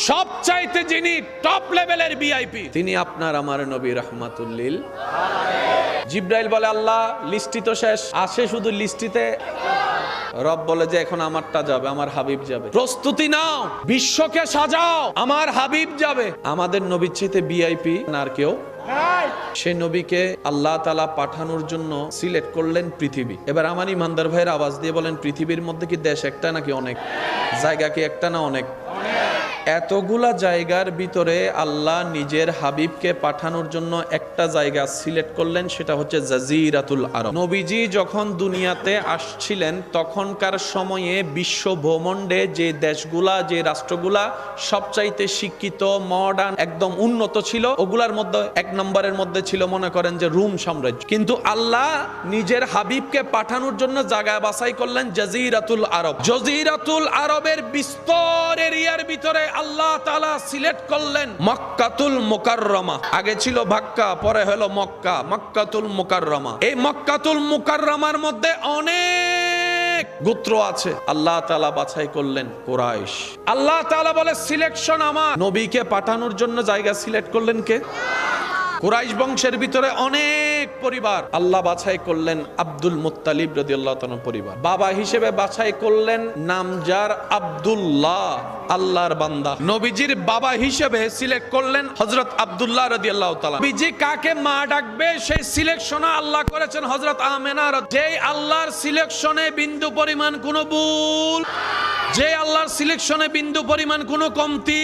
সবচাইতে যিনি টপ লেভেলের ভিআইপি তিনি আপনার আমার নবী রাহমাতুল লিল আলামিন। জিব্রাইল বলে আল্লাহ লিস্টি তো শেষ, আসে শুধু লিস্টিতে। রব বলে যে এখন আমারটা যাবে, আমার হাবিব যাবে, প্রস্তুতি নাও, বিশ্বকে সাজাও, আমার হাবিব যাবে। আমাদের নবীর চাইতে ভিআইপি আর কেউ সে নবীকে আল্লাহ তাআলা পাঠানোর জন্য সিলেক্ট করলেন পৃথিবী। এবার আমার ইমানদার ভাইয়ের আওয়াজ দিয়ে বলেন, পৃথিবীর মধ্যে কি দেশ একটা নাকি অনেক? জায়গা কি একটা না অনেক? এতগুলা জায়গার ভিতরে আল্লাহ নিজের হাবিবকে পাঠানোর জন্য একটা জায়গা সিলেক্ট করলেন, সেটা হচ্ছে জাজিরাতুল আরব। নবীজি যখন দুনিয়াতে আসছিলেন তখনকার সময়ে বিশ্ব ভূমণ্ডে যে দেশগুলা, যে রাষ্ট্রগুলা সবচাইতে শিক্ষিত, মডার্ন, একদম উন্নত ছিল, ওগুলার মধ্যে এক নম্বরের মধ্যে ছিল মনে করেন যে রোম সাম্রাজ্য। কিন্তু আল্লাহ নিজের হাবিবকে পাঠানোর জন্য জায়গা বাছাই করলেন জাজিরাতুল আরব। জাজিরাতুল আরবের বিস্তর এরিয়ার ভিতরে আল্লাহ তাআলা সিলেক্ট করলেন মক্কাতুল মুকাররমা। আগে ছিল ভাক্কা, পরে হলো মক্কা, মক্কাতুল মুকাররমা। এই মক্কাতুল মুকাররমার মধ্যে অনেক গোত্র আছে, আল্লাহ তাআলা বাছাই করলেন কুরাইশ। আল্লাহ তাআলা বলে সিলেকশন আমার। নবীকে পাঠানোর জন্য জায়গা সিলেক্ট করলেন কে? কুরাইশ বংশের ভিতরে অনেক পরিবার আল্লাহ বাছাই করলেন আব্দুল মুত্তালিব রাদিয়াল্লাহু তাআলা পরিবার। বাবা হিসেবে বাছাই করলেন নামজার আব্দুল্লাহ, আল্লাহর বান্দা। নবীজির বাবা হিসেবে সিলেক্ট করলেন হযরত আব্দুল্লাহ রাদিয়াল্লাহু তাআলা। নবীজি কাকে মা ডাকবে সেই সিলেকশন আল্লাহ করেছেন হযরত আমেনা। যেই আল্লাহর সিলেকশনে বিন্দু পরিমাণ কোনো ভুল, যে আল্লাহর সিলেকশনে বিন্দু পরিমাণ কোনো কমতি,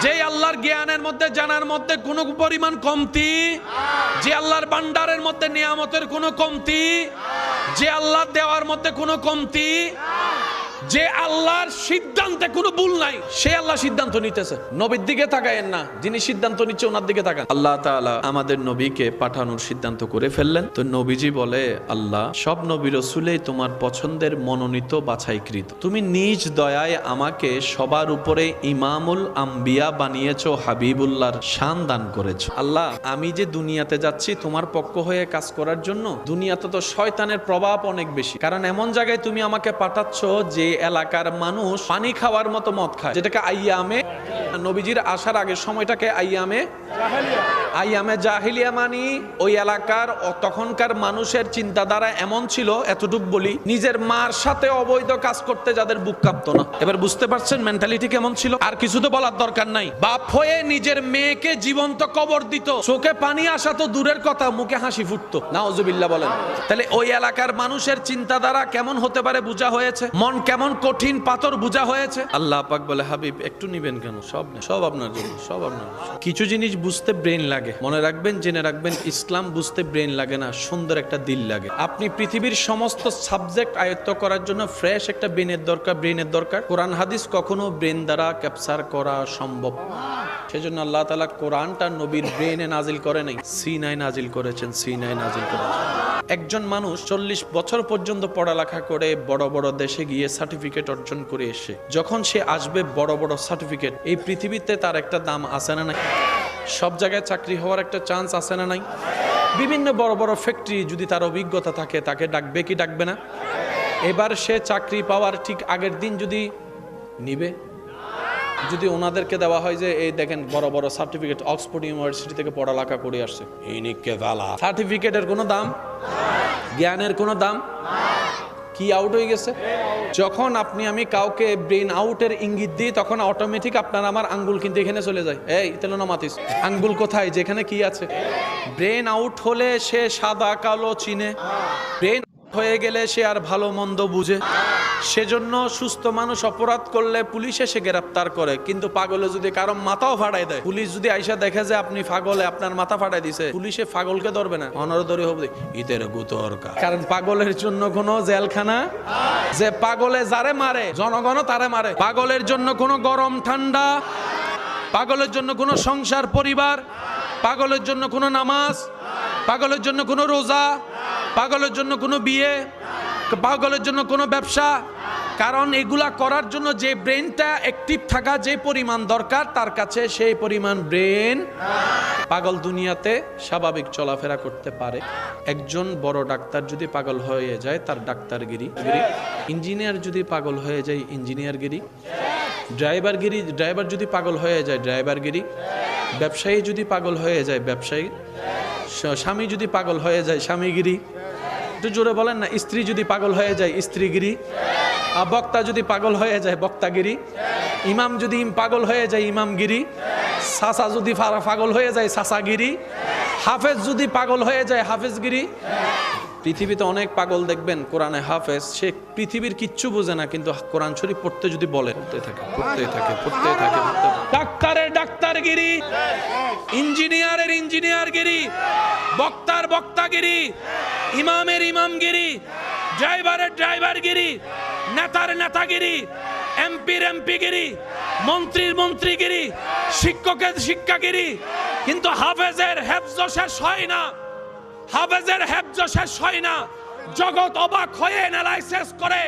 যে আল্লাহর জ্ঞানের মধ্যে, জানার মধ্যে কোনো পরিমাণ কমতি, যে আল্লাহর ভান্ডারের মধ্যে নিয়ামতের কোনো কমতি, যে আল্লাহ দেওয়ার মধ্যে কোনো কমতি, যে আল্লাহর সিদ্ধান্তে কোনো ভুল নাই, সে আল্লাহ সিদ্ধান্ত নিতেছে। নবীর দিকে তাকায়েন না, যিনি সিদ্ধান্ত নিচ্ছে ওনার দিকে তাকান। আল্লাহ তাআলা আমাদের নবীকে পাঠানোর সিদ্ধান্ত করে ফেললেন। তো নবীজি বলে, আল্লাহ সব নবী রাসূলই তোমার পছন্দের মনোনীত বাছাইকৃত, তুমি নিজ দয়ায় আমাকে সবার উপরে ইমামুল আম্বিয়া বানিয়েছো, হাবিবুল্লাহর শান দান করেছো। আল্লাহ আমি যে দুনিয়াতে যাচ্ছি তোমার পক্ষ হয়ে কাজ করার জন্য, দুনিয়াতে তো শয়তানের প্রভাব অনেক বেশি, কারণ এমন জায়গায় তুমি আমাকে পাঠাচ্ছ যে এলাকার মানুষ পানি খাওয়ার মতো মদ খায়, যেটাকে আইয়ামে, নবীজির আসার আগের সময়টাকে আইয়ামে জাহিলিয়া মানি। ওই এলাকার তখনকার মানুষের চিন্তাধারা এমন ছিল, এতটুক বলি, নিজের মার সাথে অবৈধ কাজ করতে যাদের বুক কাঁপতো না। এবার বুঝতে পারছেন মেন্টালিটি কেমন ছিল? আর কিছু তো বলার দরকার নাই। বাপ হয়ে নিজের মেয়েকে জীবন্ত কবর দিত, চোখে পানি আসা তো দূরের কথা, মুখে হাসি ফুটতো, নাউজুবিল্লাহ বলেন। তাহলে ওই এলাকার মানুষের চিন্তাধারা কেমন হতে পারে বোঝা হয়েছে, মন কেমন কঠিন পাথর বোঝা হয়েছে। আল্লাহ পাক বলে, হাবিব একটু নিবেন কেন? সব আপনার জন্য, সব আপনার। কিছু জিনিস বুঝতে ব্রেন লাগে, মনে রাখবেন, জেনে রাখবেন, ইসলাম বুঝতে ব্রেন লাগে না, সুন্দর একটা দিল লাগে। আপনি পৃথিবীর সমস্ত সাবজেক্ট আয়ত্ত করার জন্য ফ্রেশ একটা ব্রেনের দরকার। কোরআন হাদিস কখনো ব্রেন দ্বারা ক্যাপচার করা সম্ভব। সেজন্য আল্লাহ তাআলা কোরআনটা নবীর ব্রেনে নাজিল করে নাই, সিনায় নাজিল করেছেন, সিনায় নাজিল করেছেন। একজন মানুষ 40 বছর পর্যন্ত পড়ালেখা করে বড় বড় দেশে গিয়ে সার্টিফিকেট অর্জন করে এসে যখন সে আসবে বড় বড় সার্টিফিকেট, এই পৃথিবীতে তার একটা দাম আছে না নাই? সব জায়গায় চাকরি হওয়ার একটা চান্স আছে না নাই? বিভিন্ন বড় বড় ফ্যাক্টরি যদি তার অভিজ্ঞতা থাকে, তাকে ডাকবে কি ডাকবে না? এবার সে চাকরি পাওয়ার ঠিক আগের দিন যদি নিবে, যদি ওনাদেরকে দেওয়া হয় যে এই দেখেন বড় বড় সার্টিফিকেট, অক্সফোর্ড ইউনিভার্সিটি থেকে পড়ালেখা করে আসছে, সার্টিফিকেটের কোনো দাম, জ্ঞানের কোনো দাম কি আউট হয়ে গেছে? যখন আপনি আমি কাউকে ব্রেন আউটের ইঙ্গিত দিই, তখন অটোমেটিক আপনার আমার আঙ্গুল কিন্তু এখানে চলে যায়। এই তেলনা মাতিস, আঙ্গুল কোথায়, যেখানে কি আছে। ব্রেন আউট হলে সে সাদা কালো চিনে, ব্রেন হয়ে গেলে সে আর ভালো মন্দ বুঝে। সেজন্য সুস্থ মানুষ অপরাধ করলে পুলিশ এসে গ্রেফতার করে, কিন্তু পাগলে যদি কারো মাথাও ফাটাই দেয়, পুলিশ যদি আইসা দেখে যে আপনি পাগলে, আপনার মাথা ফাটাই দিছে, পুলিশে পাগলকে ধরবে না, অনরদরি হবে ইতের গুতরকা। কারণ পাগলের জন্য কোনো জেলখানা, যে পাগলে যারে মারে জনগণও তারে মারে। পাগলের জন্য কোনো গরম ঠান্ডা, পাগলের জন্য কোনো সংসার পরিবার, পাগলের জন্য কোনো নামাজ, পাগলের জন্য কোনো রোজা, পাগলের জন্য কোনো বিয়ে, পাগলের জন্য কোনো ব্যবসা। কারণ এগুলা করার জন্য যে ব্রেনটা অ্যাক্টিভ থাকা যে পরিমাণ দরকার, তার কাছে সেই পরিমাণ ব্রেন। পাগল দুনিয়াতে স্বাভাবিক চলাফেরা করতে পারে। একজন বড় ডাক্তার যদি পাগল হয়ে যায়, তার ডাক্তারগিরি। ইঞ্জিনিয়ার যদি পাগল হয়ে যায়, ইঞ্জিনিয়ারগিরি। ড্রাইভার যদি পাগল হয়ে যায় ড্রাইভারগিরি, ব্যবসায়ী যদি পাগল হয়ে যায় ব্যবসায়ী, স্বামী যদি পাগল হয়ে যায় স্বামীগিরি, একটু জোরে বলেন না, স্ত্রী যদি পাগল হয়ে যায় স্ত্রীগিরি, বক্তা যদি পাগল হয়ে যায় বক্তাগিরি, ইমাম যদি পাগল হয়ে যায় ইমামগিরি, সাসা যদি পাগল হয়ে যায় সাসাগিরি, হাফেজ যদি পাগল হয়ে যায় হাফেজগিরি। পৃথিবীতে অনেক পাগল দেখবেন কোরআনে হাফেজ, সে পৃথিবীর কিচ্ছু বোঝে না, কিন্তু কোরআন শরীফ পড়তে যদি বলে পড়তে থাকে। ডাক্তারের ডাক্তারগিরি, ইঞ্জিনিয়ারের ইঞ্জিনিয়ারগিরি, বক্তার বক্তাগিরি, ইমামের ইমামগিরি, ড্রাইভারের ড্রাইভারগিরি, নেতার নেতাগিরি, এমপির এমপিগিরি, মন্ত্রীর মন্ত্রীগিরি, শিক্ষকের শিক্ষাগিরি। কিন্তু হাফেজের হেফজ শেষ হয় না, হাফেজের হেফজ শেষ হয় না। জগৎ অবাক হয়ে অ্যানালাইসিস করে,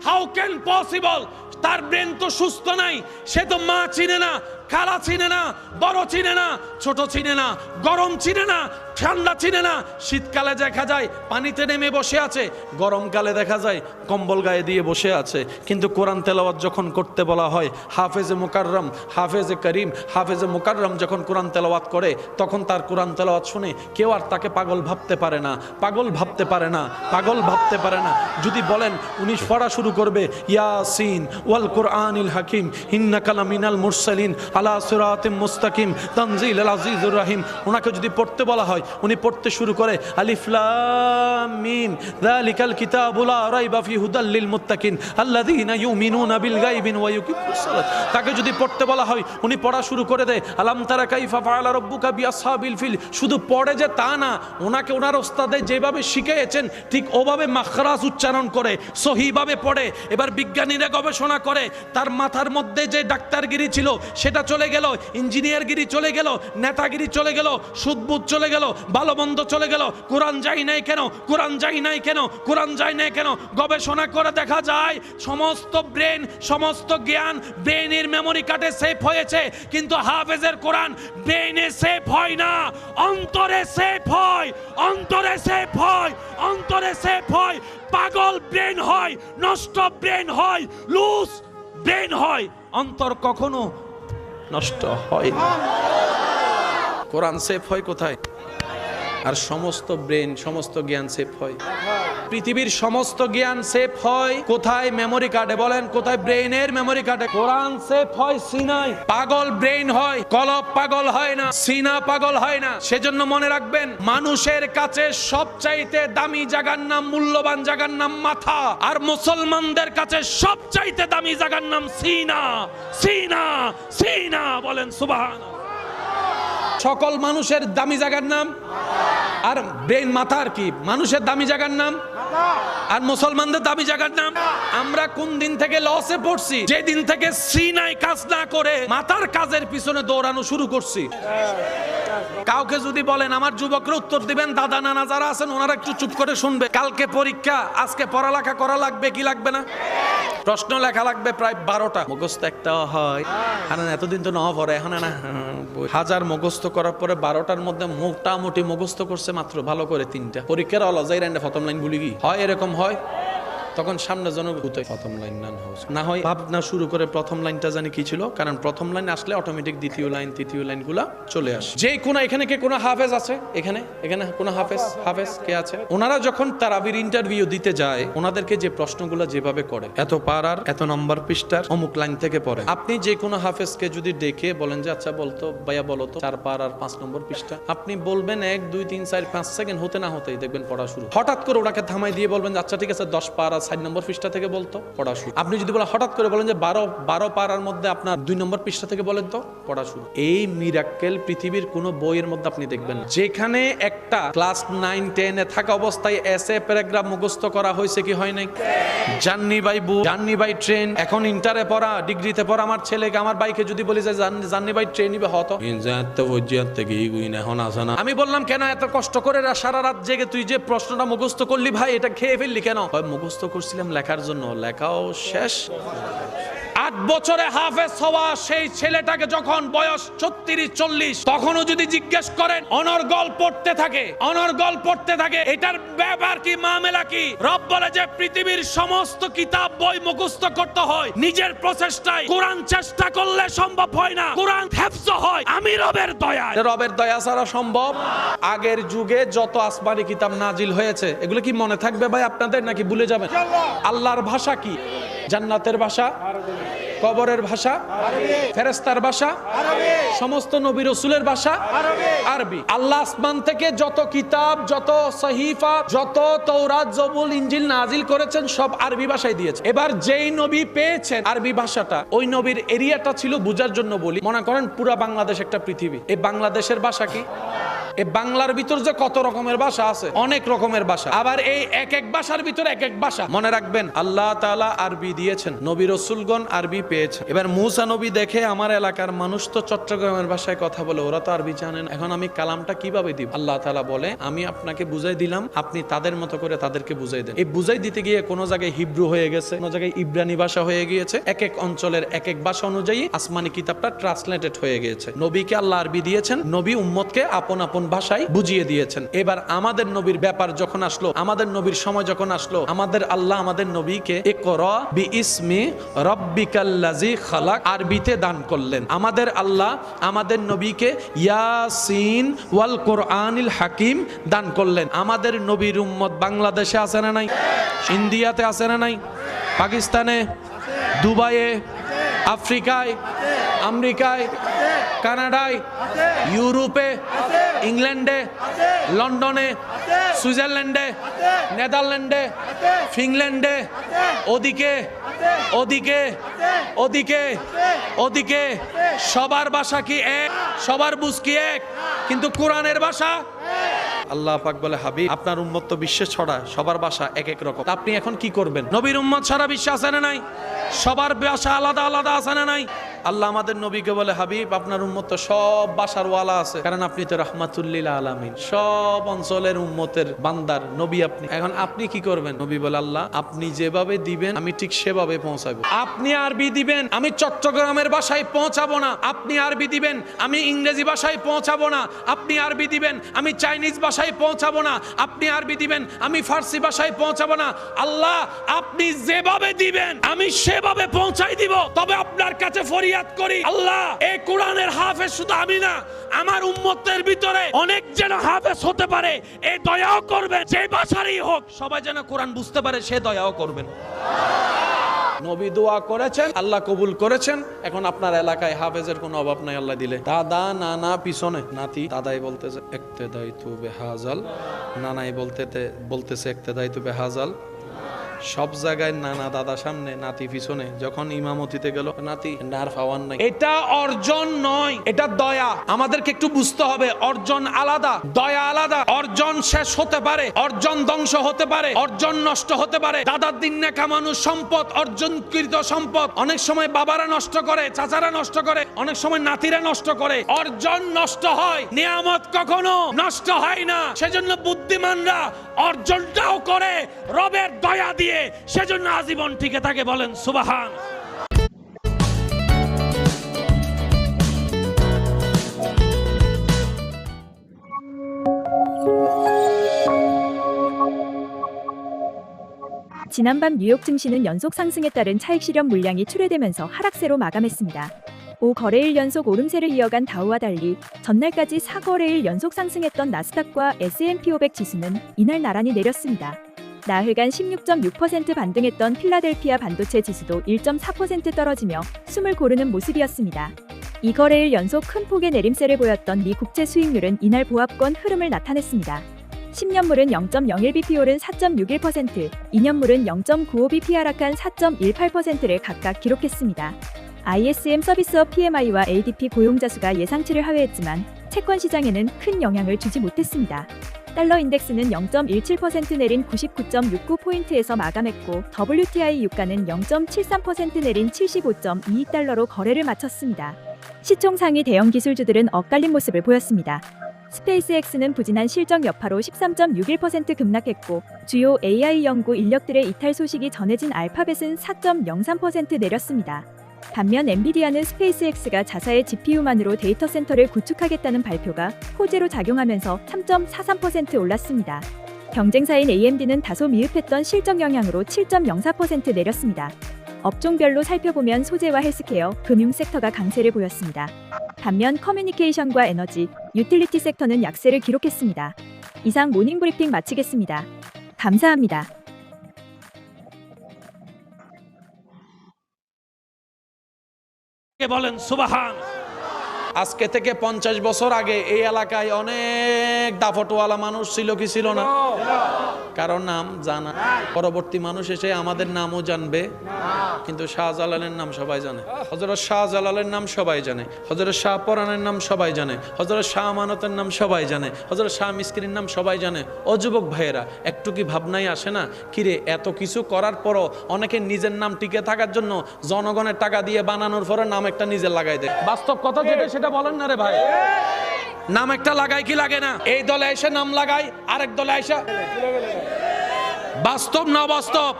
হাউ ক্যান পসিবল, তার ব্রেন তো সুস্থ নাই, সে তো মা চিনে না, খালা চিনে না, বড় চিনে না, ছোট চিনে না, গরম চিনে না, ঠান্ডা চিনে না। শীতকালে দেখা যায় পানিতে নেমে বসে আছে, গরমকালে দেখা যায় কম্বল গায়ে দিয়ে বসে আছে। কিন্তু কোরআন তেলাওয়াত যখন করতে বলা হয়, হাফেজে মুকাররম, হাফেজে করিম, হাফেজে মুকাররম যখন কোরআন তেলাওয়াত করে, তখন তার কোরআন তেলাওয়াত শুনে কেউ আর তাকে পাগল ভাবতে পারে না, পাগল ভাবতে পারে না, পাগল ভাবতে পারে না। যদি বলেন উনি পড়া শুরু করবে ইয়াসিন ওয়াল কুরআনিল হাকিম ইন্নাকা লামিনাল মুরসালিন আলা সিরাতিম মুস্তাকিম তানজিলুল আজিজুর রহিম, ওনাকে যদি পড়তে বলা হয় উনি পড়তে শুরু করে আলিফ লাম মিম যালিকাল কিতাবু লা রাইবা ফি হুদাল লিল মুত্তাকিন আল্লাযীনা ইউমিনুনা বিল গায়বি ওয়া ইউকিমুস সালাত। তাকে যদি পড়তে বলা হয় উনি পড়া শুরু করে দেয় আলাম তারা কাইফা ফাআলা রাব্বুকা বিআসহাবিল ফিল। শুধু পড়ে যে তা না, ওনাকে ওনার ওস্তাদে যেভাবে শিখিয়েছেন ঠিক ওভাবে মাখরাজ উচ্চারণ করে সহিভাবে পড়ে। এবার বিজ্ঞানীরা গবেষণা করে, তার মাথার মধ্যে যে ডাক্তারগিরি ছিল সেটা চলে গেল, ইঞ্জিনিয়ারগিরি চলে গেল, নেতাগিরি চলে গেল, সুদবুদ চলে গেল, ভালো মন্দ চলে গেল। কোরআন যাই নাই কেন, কোরআন যাই নাই কেন, কোরআন যাই নাই কেন? গবেষণা করে দেখা যায় সমস্ত ব্রেন, সমস্ত জ্ঞান ব্রেনের মেমোরি কার্ডে সেভ হয়েছে, কিন্তু হাফেজের কোরআন ব্রেনে সেভ হয় না, অন্তরে সেভ হয়, অন্তরে সেভ হয়, অন্তরে সেভ হয়। পাগল ব্রেন হয়, নষ্ট ব্রেন হয়, লুজ ব্রেন হয়, অন্তর কখনো নষ্ট হয় না। কোরআন সেভ হয় কোথায়? আর সমস্ত ব্রেন, সমস্ত জ্ঞান সেভ হয়, পৃথিবীর সমস্ত জ্ঞান সেভ হয় কোথায়? মেমোরি কার্ডে। বলেন কোথায়? ব্রেইনের মেমোরি কার্ডে। কোরআন সেভ হয় সিনায়। পাগল ব্রেন হয়, কলব পাগল হয় না, সিনা পাগল হয় না। সেজন্য মনে রাখবেন, মানুষের কাছে সবচাইতে দামি জায়গার নাম, মূল্যবান জায়গার নাম মাথা, আর মুসলমানদের কাছে সবচাইতে দামি জায়গার নাম সিনা। সিনা, সিনা, বলেন সুবহানাল্লাহ। সকল মানুষের দামি জায়গার নাম, আর ব্রেন মাথার কি মানুষের দামি জায়গার নাম, আর মুসলমানদের দামি জায়গার নাম। আমরা কোন দিন থেকে লসে পড়ছি? যে দিন থেকে সিনায় কাজ না করে মাথার কাজের পিছনে দৌড়ানো শুরু করছি। কাউকে যদি বলেন, আমার যুবকরা উত্তর দিবেন, দাদা নানা যারা আছেন ওনারা একটু চুপ করে শুনবে। কালকে পরীক্ষা, আজকে পড়ালেখা করা লাগবে কি লাগবে না? প্রশ্ন লেখা লাগবে প্রায় 12টা, মুখস্থ একটাও হয় আর এতদিন তো না পড়ে, এখন না হাজার মুখস্থ করার পরে 12টার মধ্যে মোটামুটি মুখস্থ করছে মাত্র ভালো করে 3টা। পরীক্ষার অলজাই রান্ডে প্রথম লাইন ভুলি গি হয়, এরকম হয়। তখন সামনে জন প্রথম লাইন না হয় ভাবনা শুরু করে প্রথম লাইনটা জানি কি ছিল, কারণ প্রথম লাইন আসলে অটোমেটিক দ্বিতীয় লাইন তৃতীয় লাইনগুলা চলে আসে। যে কোন এখানে কে কোনো হাফেজ আছে? এখানে কোনো হাফেজ কে আছে? ওনারা যখন তারাবির ইন্টারভিউ দিতে যায়, ওনাদেরকে যে প্রশ্নগুলো যেভাবে করে, এত পারার এত নম্বর পৃষ্ঠার অমুক লাইন থেকে পড়ে। আপনি যে কোনো হাফেজকে যদি ডেকে বলেন যে আচ্ছা বলতো ভাইয়া বলো তো 4 পারার 5 নম্বর পৃষ্ঠা, আপনি বলবেন 1 2 3 4 5 সেকেন্ড হতে না হতেই দেখবেন পড়া শুরু। হঠাৎ করে ওনাকে থামাই দিয়ে বলবেন আচ্ছা ঠিক আছে 10 পারা 4 নম্বর পৃষ্ঠা থেকে বলতো, পড়া শুরু। আপনি যদি বলেন হঠাৎ করে বলেন যে 12 পারার মধ্যে আপনার 2 নম্বর পৃষ্ঠা থেকে বলেন তো, পড়া শুরু। এই মিরাক্কেল পৃথিবীর কোনো বইয়ের মধ্যে আপনি দেখবেন না। যেখানে একটা ক্লাস 9 10 এ থাকা অবস্থায় এসএ প্যারাগ্রাফ মুখস্থ করা হয়েছে কি হয় নাই? Journey by book, journey by train. এখন ইন্টারে পড়া, ডিগ্রিতে পড়া আমার ছেলেকে, আমার বাইকে যদি বলি যে জার্নি বাই ট্রেন নিবে হতো, এখন আসে না। আমি বললাম কেন এত কষ্ট করে সারা রাত জেগে তুই যে প্রশ্নটা মুখস্থ করলি ভাই, এটা খেয়ে ফেললি কেন? মুখস্থ করছিলাম লেখার জন্য, লেখাও শেষ। 8 বছরে হাফেজ হওয়া সেই ছেলেটাকে যখন বয়স 36-40, তখনও যদি জিজ্ঞেস করেন অনর্গল পড়তে থাকে, এটার ব্যাপার কি, মামলা কি? রব বলে যে পৃথিবীর সমস্ত কিতাব বই মুখস্থ করতে হয় নিজের প্রচেষ্টায়, কোরআন চেষ্টা করলে সম্ভব হয় না, কোরআন হেফজ হয় আমি রবের দয়া। রবের দয়া ছাড়া সম্ভব? আগের যুগে যত আসমানি কিতাব নাজিল হয়েছে এগুলো কি মনে থাকবে ভাই আপনাদের, নাকি ভুলে যাবেন? আল্লাহর ভাষা কি? জান্নাতের ভাষা, কবরের ভাষা, ফেরেশতার ভাষা, সমস্ত নবী রাসূলের ভাষা আরবি। আল্লাহ আসমান থেকে যত কিতাব, যত সহিফা, যত তাওরাত, জবুর, ইনজিল নাজিল করেছেন সব আরবি ভাষায় দিয়েছে। এবার যেই নবী পেয়েছেন আরবি ভাষাটা, ওই নবীর এরিয়াটা ছিল বুঝার জন্য বলি, মনে করেন পুরা বাংলাদেশ একটা পৃথিবী। এই বাংলাদেশের ভাষা কি? এই বাংলার ভিতর যে কত রকমের ভাষা আছে, অনেক রকমের ভাষা। আবার এই এক এক ভাষার ভিতরে এক এক ভাষা। মনে রাখবেন আল্লাহ তাআলা আরবি দিয়েছেন, নবী রাসূলগণ আরবি পেয়েছেন। এবার মূসা নবী দেখে আমার এলাকার মানুষ তো চট্টগ্রামের ভাষায় কথা বলে, ওরা তো আরবি জানেন, এখন আমি কালামটা কিভাবে দিব? আল্লাহ তাআলা বলে আমি আপনাকে বুঝাই দিলাম, আপনি তাদের মতো করে তাদেরকে বুঝাই দেন। এই বুঝাই দিতে গিয়ে কোন জায়গায় হিব্রু হয়ে গেছে, কোন জায়গায় ইব্রানি ভাষা হয়ে গিয়েছে, এক এক অঞ্চলের এক এক ভাষা অনুযায়ী আসমানি কিতাবটা ট্রান্সলেটেড হয়ে গিয়েছে। নবীকে আল্লাহ আরবি দিয়েছেন, নবী উম্মতকে আপন আপন ভাষায় বুঝিয়ে দিয়েছেন। এবার আমাদের নবীর ব্যাপার যখন আসলো, আমাদের নবীর সময় যখন আসলো, আমাদের আল্লাহ আমাদের নবীকে ইকরা বিইসমি রাব্বিকাল্লাযী খালাক আরবিতে দান করলেন। আমাদের আল্লাহ আমাদের নবীকে ইয়াসিন ওয়াল কোরআনিল হাকিম দান করলেন। আমাদের নবীর উম্মত বাংলাদেশে আছে না নাই? ইন্ডিয়াতে আছে না নাই? পাকিস্তানে, দুবাইয়ে, আফ্রিকায়, আমেরিকায়, কানাডায়, ইউরোপে, ইংল্যান্ডে, লন্ডনে, সুইজারল্যান্ডে, নেদারল্যান্ডে, ফিনল্যান্ডে, ওদিকে ওদিকে ওদিকে ওদিকে সবার ভাষা কি এক? সবার বুঝ কি এক? কিন্তু কোরআনের ভাষা আল্লাহ পাক বলে হাবিব আপনার উম্মত তো বিশ্বে ছড়া, সবার ভাষা এক এক রকম। আপনি এখন কি করবেন? নবীর উম্মত সারা বিশ্বে আছে না নাই? সবার ভাষা আলাদা আলাদা আছে না নাই? আল্লাহ আমাদের নবীকে বলে হাবিব আপনার উম্মত তো সব ভাষার ওয়ালা আছে, কারণ আপনি তো রাহমাতুল্লিল আলামিন, সব অঞ্চলের উম্মতের বান্দার নবী আপনি। এখন আপনি কি করবেন? নবী বলে আল্লাহ আপনি যেভাবে দিবেন আমি ঠিক সেভাবে পৌঁছাবো। আপনি আরবি দিবেন, আমি চট্টগ্রামের ভাষায় পৌঁছাবো না। আপনি আরবি দিবেন, আমি ইংরেজি ভাষায় পৌঁছাবো না। আপনি আরবি দিবেন, আমি চাইনিজ ভাষায় পৌঁছাবো না। আপনি আরবি দিবেন, আমি ফার্সি ভাষায় পৌঁছাবো না। আল্লাহ আপনি যেভাবে দিবেন আমি সেভাবে পৌঁছাই দিব। তবে আপনার কাছে ফরিয়াদ করি আল্লাহ এই কোরআনের হাফেজ শুধু আমি না, আমার উম্মতের ভিতরে অনেক যেন হাফেজ হতে পারে, এই দয়াও করবেন। যে ভাষারই হোক সবাই যেন কোরআন বুঝতে পারে, সে দয়াও করবেন। নবী দোয়া করেছেন, আল্লাহ কবুল করেছেন। এখন আপনার এলাকায় হাফেজের কোনো অভাব নাই। আল্লাহ দিলে দাদা নানা পিছনে নাতি, দাদাই বলতেছে ইক্তেদাইতু বিহাজাল, নানাই বলতেছে ইক্তেদাইতু বিহাজাল। সব জায়গায় নানা দাদা সামনে, নাতি পিছনে। যখন ইমামতিতে গেল নাতি নার পাওয়ার নাই। এটা অর্জন নয়, এটা দয়া। আমাদেরকে একটু বুঝতে হবে অর্জন আলাদা, দয়া আলাদা। অর্জন শেষ হতে পারে, অর্জন ধ্বংস হতে পারে, অর্জন নষ্ট হতে পারে। দাদার দিন না কামানো সম্পদ, অর্জনকৃত সম্পদ অনেক সময় বাবারা নষ্ট করে, চাচারা নষ্ট করে, অনেক সময় নাতিরা নষ্ট করে। অর্জন নষ্ট হয়, নিয়ামত কখনো নষ্ট হয় না। সেজন্য বুদ্ধিমানরা অর্জনটাও করে রবের দয়া দিয়ে, সেজন্য আজীবন টিকে থাকে। বলেন সুবহান। 지난밤 뉴욕 증시는 연속 상승에 따른 차익 실현 물량이 출회되면서 하락세로 마감했습니다. 5거래일 연속 오름세를 이어간 다우와 달리 전날까지 4거래일 연속 상승했던 나스닥과 S&P 500 지수는 이날 나란히 내렸습니다. 나흘간 16.6% 반등했던 필라델피아 반도체 지수도 1.4% 떨어지며 숨을 고르는 모습이었습니다. 2거래일 연속 큰 폭의 내림세를 보였던 미 국채 수익률은 이날 보합권 흐름을 나타냈습니다. 10년물은 0.01bp 오른 4.61%, 2년물은 0.95bp 하락한 4.18%를 각각 기록했습니다. ISM 서비스업 PMI와 ADP 고용자 수가 예상치를 하회했지만 채권 시장에는 큰 영향을 주지 못했습니다. 달러 인덱스는 0.17% 내린 99.69포인트에서 마감했고 WTI 유가는 0.73% 내린 75.22달러로 거래를 마쳤습니다. 시총 상위 대형 기술주들은 엇갈린 모습을 보였습니다. 스페이스X는 부진한 실적 여파로 13.61% 급락했고 주요 AI 연구 인력들의 이탈 소식이 전해진 알파벳은 4.03% 내렸습니다. 반면 엔비디아는 스페이스X가 자사의 GPU만으로 데이터 센터를 구축하겠다는 발표가 호재로 작용하면서 3.43% 올랐습니다. 경쟁사인 AMD는 다소 미흡했던 실적 영향으로 7.04% 내렸습니다. 업종별로 살펴보면 소재와 헬스케어, 금융 섹터가 강세를 보였습니다. 반면 커뮤니케이션과 에너지, 유틸리티 섹터는 약세를 기록했습니다. 이상 모닝브리핑 마치겠습니다. 감사합니다. বলেন সুবহান। আজকে থেকে 50 বছর আগে এই এলাকায় অনেক দাফটওয়ালা মানুষ ছিল কি ছিল না? কারণ নাম জানা, পরবর্তী মানুষ এসে আমাদের নামও জানবে, কিন্তু শাহজালালের নাম সবাই জানে, হযরত শাহজালালের নাম সবাই জানে, হযরত শাহ পরানের নাম সবাই জানে, হযরত শাহ আমানতের নাম সবাই জানে, হযরত শাহ মিসকিনের নাম সবাই জানে। ও যুবক ভাইয়েরা, একটু কি ভাবনাই আসে না, কিরে এত কিছু করার পরও অনেকে নিজের নাম টিকে থাকার জন্য জনগণের টাকা দিয়ে বানানোর পরে নাম একটা নিজে লাগাই দেয়। বাস্তব কথা যেটা সেটা বলেন না রে ভাই, নাম একটা লাগাই কি লাগে না? এই দলে এসে নাম লাগাই, আরেক দলে এসে বাস্তব না বাস্তব,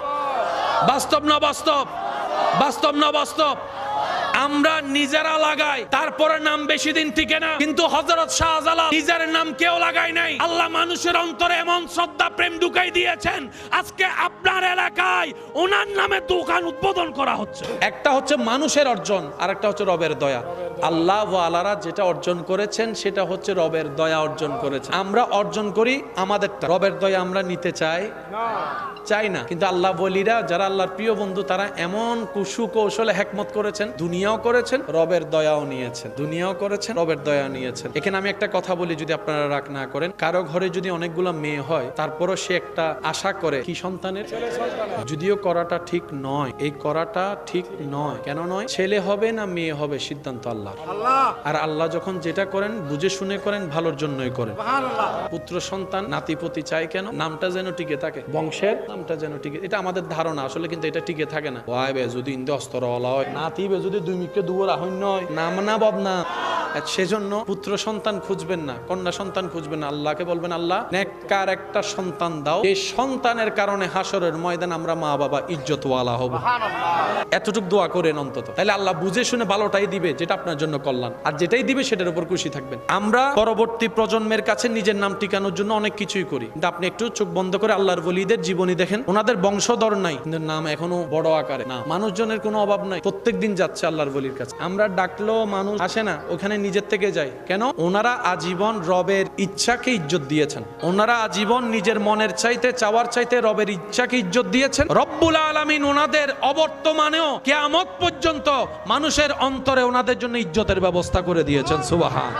বাস্তব না বাস্তব, বাস্তব না বাস্তব। আমরা নিজেরা লাগাই, তারপরে নাম বেশি দিন টিকে না। কিন্তু হযরত শাহজালাল নিজের নাম কেউ লাগাই নাই। আল্লাহ মানুষের অন্তরে এমন শ্রদ্ধা প্রেম ঢুকাই দিয়েছেন, আজকে আপনার এলাকায় ওনার নামে দোকান উদ্বোধন করা হচ্ছে। একটা হচ্ছে মানুষের অর্জন, আর একটা হচ্ছে রবের দয়া। আল্লাহ ওয়ালারা যেটা অর্জন করেছেন সেটা হচ্ছে রবের দয়া অর্জন করেছে। আমরা অর্জন করি আমাদেরটা, রবের দয়া আমরা নিতে চাই না। কিন্তু আল্লাহ বলিরা যারা আল্লাহর প্রিয় বন্ধু, তারা এমন কুশলে হিকমত করেছেন, দুনিয়াও করেছেন, রবের দয়াও নিয়েছেন, দুনিয়াও করেছেন, রবের দয়া নিয়েছেন। এখানে আমি একটা কথা বলি, যদি আপনারা রাগ না করেন, কারো ঘরে যদি অনেকগুলো মেয়ে হয়, তারপরও সে একটা আশা করে কি সন্তানের, যদিও করাটা ঠিক নয়, এই করাটা ঠিক নয়। কেন নয়? ছেলে হবে না মেয়ে হবে সিদ্ধান্ত আল্লাহ। আর আল্লাহ যখন যেটা করেন বুঝে শুনে করেন, ভালোর জন্যই করেন। পুত্র সন্তান নাতিপতি চাই কেন? নামটা যেন টিকে থাকে, বংশের নামটা যেন টিকে। এটা আমাদের ধারণা আসলে, কিন্তু এটা টিকে থাকে না। ওয়াইবে যদি ইন্দে অস্তরওয়ালা হয়, নাতিবে যদি দুই মিকে দুয়ার আহন্য হয়, নাম না বদনাম। সেজন্য পুত্র সন্তান খুঁজবেন না, কন্যা সন্তান খুঁজবেন না, আল্লাহকে বলবেন আল্লাহ নেককার একটা সন্তান দাও, এই সন্তানের কারণে হাসরের ময়দান আমরা মা বাবা ইজ্জতওয়ালা হব। এতটুকু দোয়া করেন অন্তত, তাহলে আল্লাহ বুঝে শুনে ভালোটাই দিবে, যেটা আপনার জন্য কল্যাণ। আর যেটাই দিবে সেটার উপর খুশি থাকবেন। আমরা পরবর্তী প্রজন্মের কাছে নিজের নাম টিকানোর জন্য অনেক কিছুই করি, কিন্তু আপনি একটু চোখ বন্ধ করে আল্লাহর ওলিদের জীবনী দেখেন, ওনাদের বংশধর নাই, কিন্তু নাম এখনো বড় আকারে। না, মানুষজনের কোনো অভাব নাই, প্রত্যেক দিন যাচ্ছে আল্লাহর ওলির কাছে। আমরা ডাকলেও মানুষ আসে না, ওখানে নিজের থেকে যায়। কেন? ওনারা আজীবন রবের ইচ্ছাকে ইজ্জত দিয়েছেন, ওনারা আজীবন নিজের মনের চাইতে, চাওয়ার চাইতে রবের ইচ্ছাকে ইজ্জত দিয়েছেন। রব্বুল আলামিন ওনাদের অবর্তমানেও কিয়ামত পর্যন্ত মানুষের অন্তরে ওনাদের জন্য ইজ্জতের ব্যবস্থা করে দিয়েছেন। সুবহান।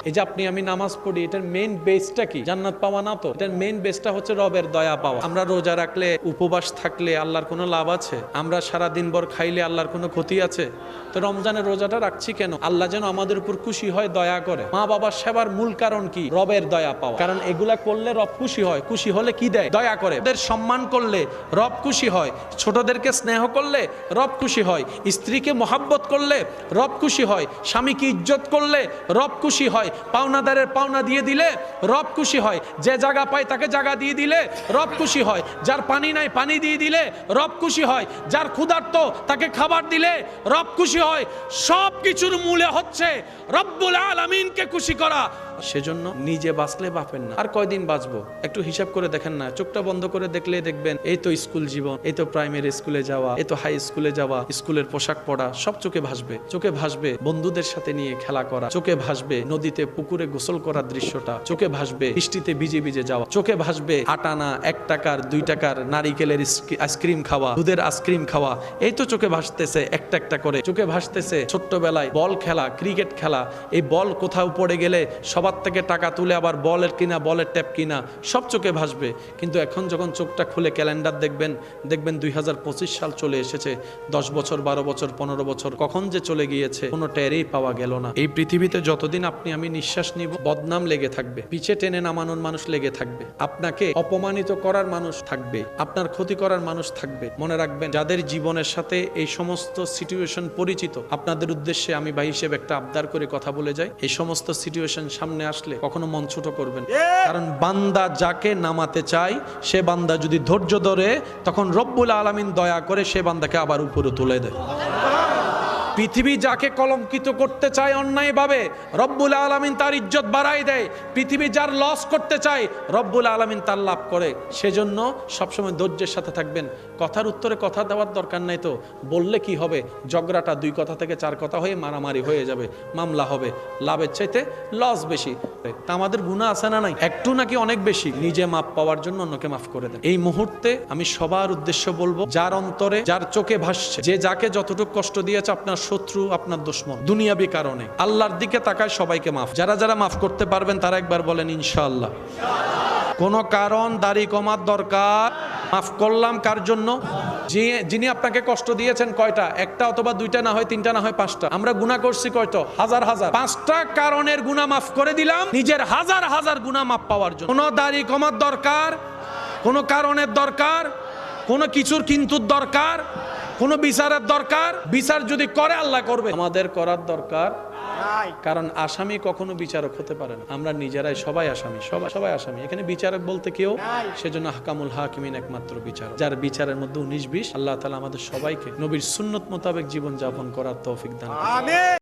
এই যে আপনি আমি নামাজ পড়ি, এটার মেইন বেসটা কি? জান্নাত পাওয়া না তো? এটার মেইন বেসটা হচ্ছে রবের দয়া পাওয়া। আমরা রোজা রাখলে, উপবাস থাকলে আল্লাহর কোনো লাভ আছে? আমরা সারা দিন ভর খাইলে আল্লাহর কোনো ক্ষতি আছে? তো রমজানের রোজাটা রাখছি কেন? আল্লাহ যেন আমাদের উপর খুশি হয়, দয়া করে। মা বাবার সেবার মূল কারণ কি? রবের দয়া পাওয়া। কারণ এগুলা করলে রব খুশি হয়, খুশি হলে কি দেয়? দয়া করে। ওদের সম্মান করলে রব খুশি হয়, ছোটদেরকে স্নেহ করলে রব খুশি হয়, স্ত্রীকে মহাব্বত করলে রব খুশি হয়, স্বামীকে ইজ্জত করলে রব খুশি হয়, পাওনাদারের পাওনা দিয়ে দিলে রব খুশি হয়, যে জায়গা পায় তাকে জায়গা দিয়ে দিলে রব খুশি হয়, যার পানি নাই পানি দিয়ে দিলে রব খুশি হয়, যার ক্ষুধার্ত তাকে খাবার দিলে রব খুশি হয়। সব কিছুর মূলে হচ্ছে রব্বুল আলামিনকে খুশি করা। সেজন্য নিজে বাঁচলে বাপের না, আর কয়দিন বাঁচবো একটু হিসাব করে দেখেন না। চোখটা বন্ধ করে দেখলে দেখবেন এই তো স্কুল জীবন, এই তো প্রাইমারি স্কুলে যাওয়া, এই তো হাই স্কুলে যাওয়া, স্কুলের পোশাক পরা, সব চোখে ভাসবে। চোখে ভাসবে বন্ধুদের সাথে নিয়ে খেলা করা, চোখে ভাসবে নদীতে পুকুরে গোসল করার দৃশ্যটা, চোখে ভাসবে বৃষ্টিতে ভিজে ভিজে যাওয়া, চোখে ভাসবে 8 আনা 1 টাকার 2 টাকার নারিকেলের আইসক্রিম খাওয়া, দুধের আইসক্রিম খাওয়া। এই তো চোখে ভাসতেছে একটা একটা করে, চোখে ভাসতেছে ছোট্টবেলায় বল খেলা, ক্রিকেট খেলা। এই বল কোথাও পড়ে গেলে সবার থেকে টাকা তুলে আবার বলের কিনা, বলের ট্যাপ কিনা, সব চোখে ভাসবে। কিন্তু এখন যখন চোখটা খুলে ক্যালেন্ডার দেখবেন 2025 সাল চলে এসেছে। 10 বছর 12 বছর 15 বছর কখন যে চলে গিয়েছে কোনো টেরই পাওয়া গেল না। এই পৃথিবীতে যতদিন আপনি আমি নিঃশ্বাস নিব, বদনাম লেগে থাকবে, পিছে টেনে নামানোর মানুষ লেগে থাকবে, আপনাকে অপমানিত করার মানুষ থাকবে, আপনার ক্ষতি করার মানুষ থাকবে। মনে রাখবেন, যাদের জীবনের সাথে এই সমস্ত সিচুয়েশন পরিচিত, আপনাদের উদ্দেশ্যে আমি ভাই হিসেবে একটা আবদার করে কথা বলে যাই, এই সমস্ত সিচুয়েশন সামনে আসলে কখনো মন ছোট করবেন। কারণ বান্দা যাকে নামাতে চায়, সে বান্দা যদি ধৈর্য ধরে, তখন রব্বুল আলামিন দয়া করে সে বান্দাকে আবার উপরে তুলে দেয়। পৃথিবী যাকে কলঙ্কিত করতে চায় অন্যায়ভাবে, রব্বুল আলামিন তার ইজ্জত বাড়াই দেয়। পৃথিবী যার লস করতে চায়, রব্বুল আলামিন তার লাভ করে। সেজন্য সবসময় ধৈর্যের সাথে থাকবেন। কথার উত্তরে কথা দেওয়ার দরকার নাই তো, বললে কি হবে, ঝগড়াটা 2 কথা থেকে 4 কথা হয়ে মারামারি হয়ে যাবে, মামলা হবে, লাভের চাইতে লস বেশি। তা আমাদের গুনাহ আছে না নাই? একটু নাকি অনেক বেশি? নিজে মাপ পাওয়ার জন্য অন্যকে মাফ করে দেন। এই মুহূর্তে আমি সবার উদ্দেশ্য বলবো, যার অন্তরে, যার চোখে ভাসছে, যে যাকে যতটুকু কষ্ট দিয়েছে, আপনার শত্রু, আপনার দুশমন, দুনিয়াবি কারণে, আল্লাহর দিকে তাকায় সবাইকে মাফ। যারা যারা মাফ করতে পারবেন তারা একবার বলেন ইনশাআল্লাহ। কোন কারণ দাড়ি কমার দরকার, মাফ করলাম কার জন্য? যিনি আপনাকে কষ্ট দিয়েছেন। কয়টা? একটা অথবা 2টা, না হয় 3টা, না হয় 5টা। আমরা গুনাহ করছি কয়টা? হাজার হাজার। 5টা কারণের গুনাহ মাফ করে দিলাম, নিজের হাজার হাজার গুনাহ মাফ পাওয়ার জন্য। কোন দাড়ি কমার দরকার, কোন কারণের দরকার, কোন কিছুর কিন্তুর দরকার, কোন বিচারের দরকার? বিচার যদি করে আল্লাহ করবে, আমাদের করার দরকার। কারণ আসামি কখনো বিচারক হতে পারে না। আমরা নিজেরাই সবাই আসামি, সবাই আসামি। এখানে বিচারক বলতে কেউ, সেজন্য আহকামুল হাকিমিন একমাত্র বিচারক, যার বিচারের মধ্যে 19-20। আল্লাহ তাআলা আমাদের সবাইকে নবীর সুন্নত মোতাবেক জীবন যাপন করার তৌফিক দান করুন।